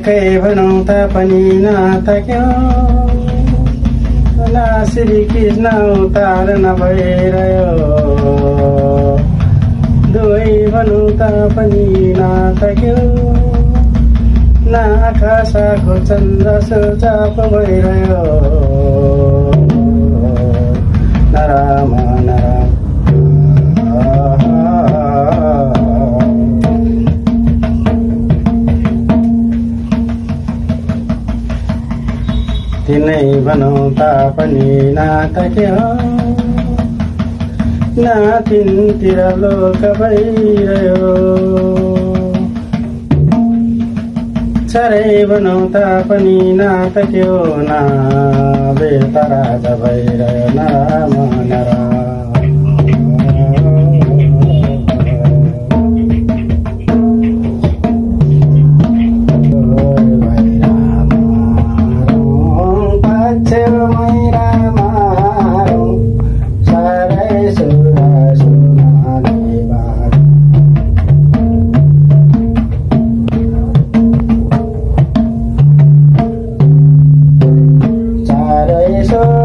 एकै भनौँ तापनि नाता क्यो ना श्री कृष्ण अवतार नभइरह्यो दुवै भनौँ तापनि नाता क्यो ना आकाशको चन्द्र सुचाप भइरह्यो नराम नराम तिनै भनौँ तापनि नाता क्यो ना तिनतिर लोक भइरह्यो चारै भनौँ तापनि नाता क्यो ना बेता राजा भइरह्यो नराम नराम so